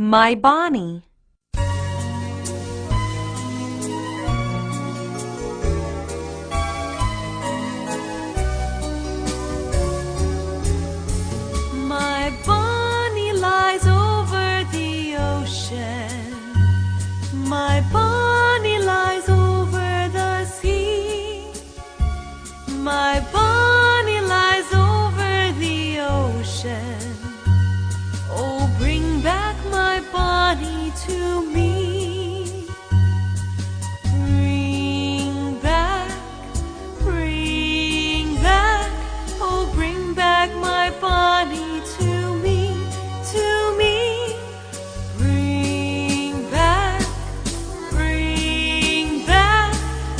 My Bonnie. My Bonnie lies over the ocean. My Bonnie lies over the sea. My Bonnie lies over the ocean. Oh, bring back my Bonnie to me. Bring back, oh, bring back my Bonnie to me, to me. Bring back,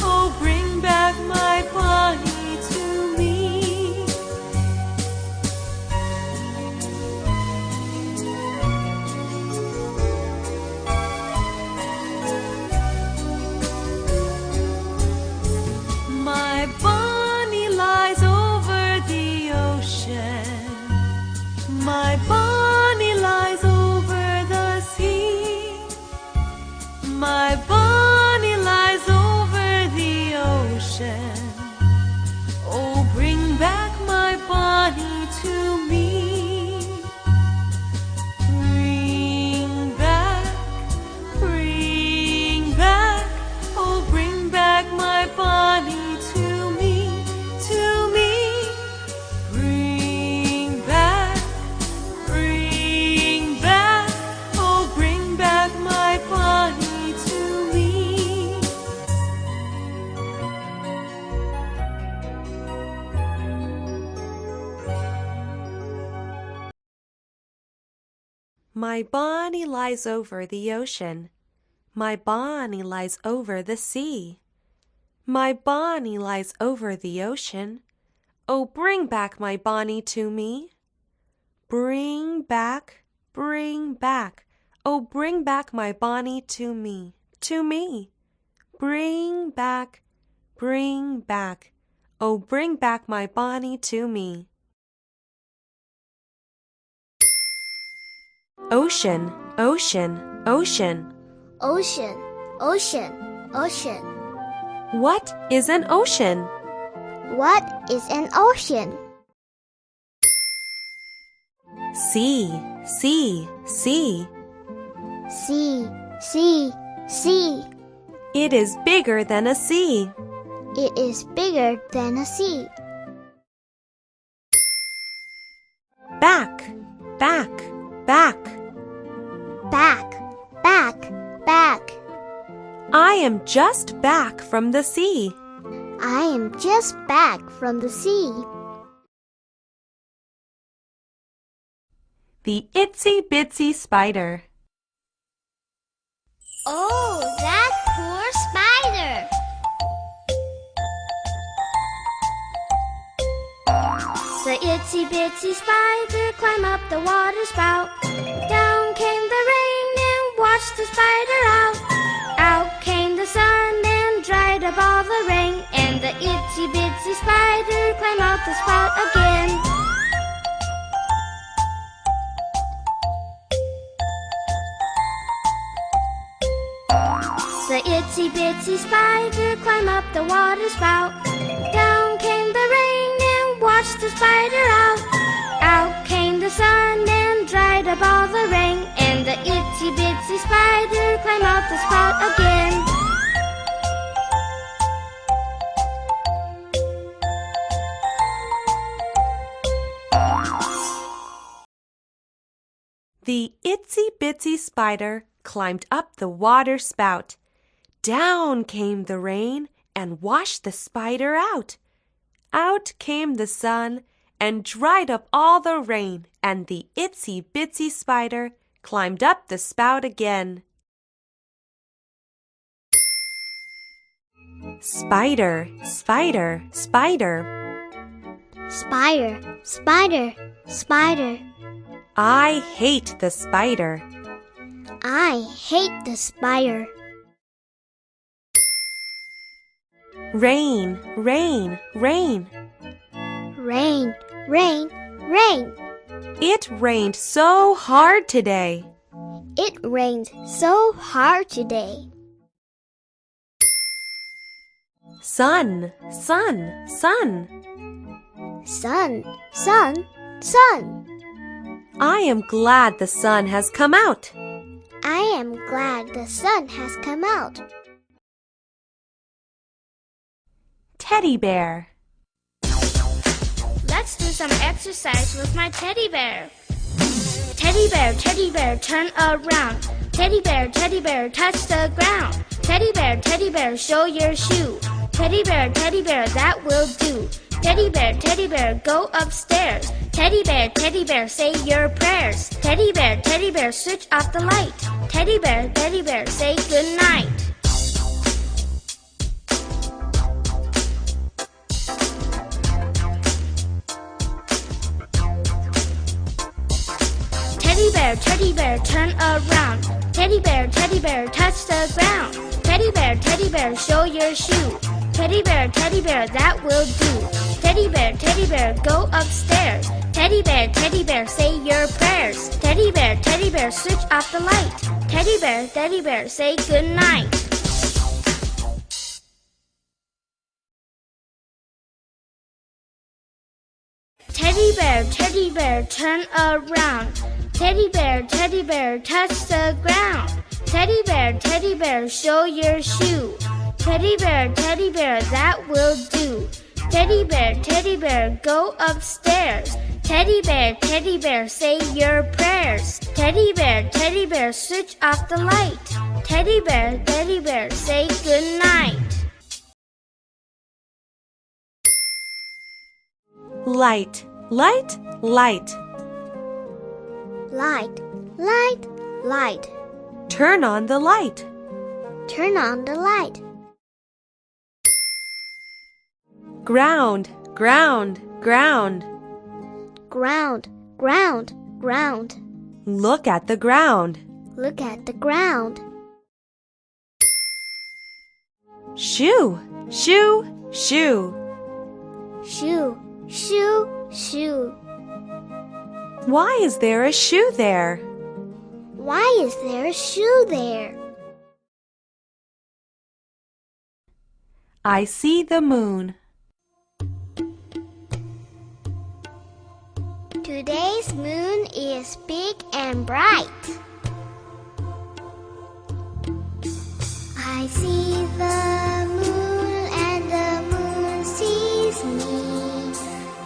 oh, bring back my Bonnie to me. My Bonnie lies over the ocean. My Bonnie lies over the sea. My Bonnie lies over the ocean. Oh, bring back my Bonnie to me. Bring back, oh, bring back my Bonnie to me, to me. Bring back, oh, bring back my Bonnie to me. My Bonnie lies over the ocean. My Bonnie lies over the sea. My Bonnie lies over the ocean. Oh, bring back my Bonnie to me. Bring back, oh, bring back my Bonnie to me, to me. Bring back, oh, bring back my Bonnie to me. Ocean, ocean, ocean. Ocean, ocean, ocean. What is an ocean? What is an ocean? Sea, sea, sea. Sea, sea, sea. It is bigger than a sea. It is bigger than a sea. Back, back. Back. I am just back from the sea. I am just back from the sea. The Itsy Bitsy Spider. Oh, that poor spider! The itsy bitsy spider climbed up the water spout. Down came the rain and washed the spider out. Out came the sun and dried up all the rain. And the itsy bitsy spider climbed out the spout again. The itsy bitsy spider climbed up the water spout. Down came the rain and washed the spider out. Out came the sun and dried up all the rain. And the itsy bitsy spider climbed out the spout again. The Itsy Bitsy Spider climbed up the water spout. Down came the rain and washed the spider out. Out came the sun and dried up all the rain, and the Itsy Bitsy Spider climbed up the spout again. Spider, spider, spider. Spider, spider, spider. I hate the spider. I hate the spider. Rain, rain, rain. Rain, rain, rain. It rained so hard today. It rained so hard today. Sun, sun, sun. Sun, sun, sun. I am glad the sun has come out. I am glad the sun has come out. Teddy bear. Let's do some exercise with my teddy bear. Teddy bear, turn around. Teddy bear, touch the ground. Teddy bear, show your shoe. Teddy bear, that will do. Teddy bear, go upstairs. Teddy bear, say your prayers. Teddy bear, switch off the light. Teddy bear, say good night. Teddy bear, turn around. Teddy bear, touch the ground. Teddy bear, show your shoe. Teddy bear, that will do. Teddy bear, go upstairs. Teddy bear, say your prayers. Teddy bear, switch off the light. Teddy bear, say good night. Teddy bear, turn around. Teddy bear, touch the ground. Teddy bear, show your shoe. Teddy bear, that will do. Teddy bear, go upstairs. Teddy bear, say your prayers. Teddy bear, switch off the light. Teddy bear, say good night. Light, light, light. Light, light, light. Turn on the light. Turn on the light. Ground, ground, ground. Ground, ground, ground. Look at the ground. Look at the ground. Shoe, shoe, shoe. Shoe, shoe, shoe. Why is there a shoe there? Why is there a shoe there? I see the moon. Today's moon is big and bright. I see the moon and the moon sees me.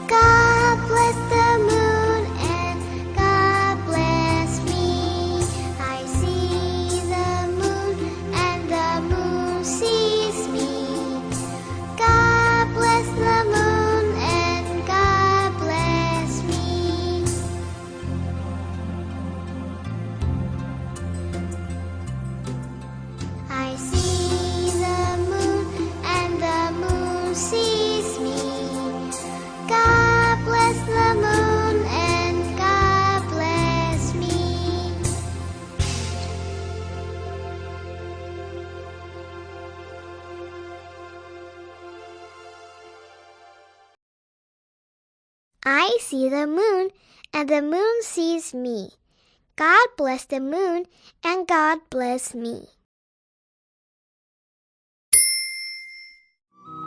God bless the moon and God bless me. I see the moon and the moon sees me. God bless the moon and God bless me. I see the moon and the moon sees me. God bless the moon and God bless me. I see the moon and the moon sees me. God bless the moon and God bless me.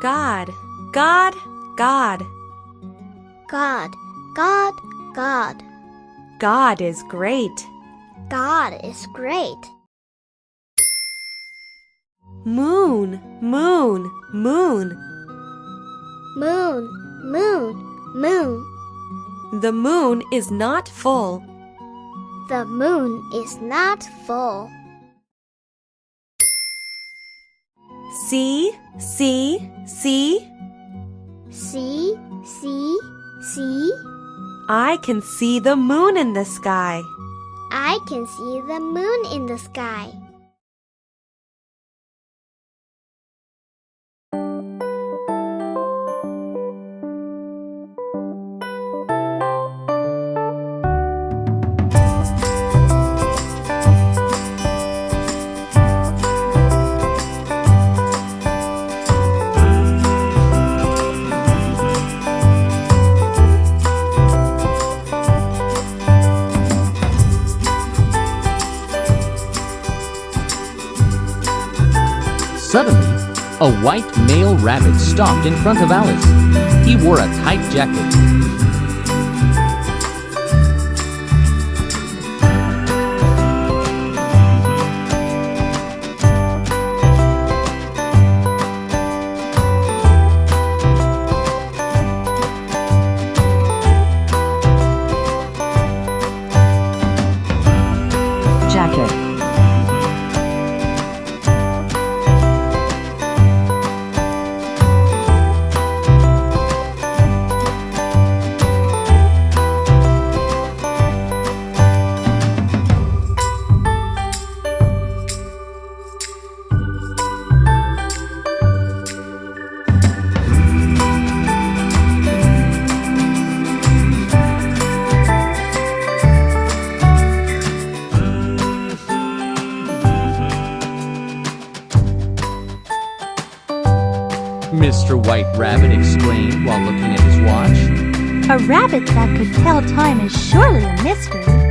God, God, God. God, God, God. God is great. God is great. Moon, moon, moon. Moon, moon, moon. The moon is not full. The moon is not full. See, see, see. See, see, see. I can see the moon in the sky. I can see the moon in the sky. Suddenly, a white male rabbit stopped in front of Alice. He wore a tight jacket. Jacket. Mr. White Rabbit exclaimed while looking at his watch. A rabbit that could tell time is surely a mystery.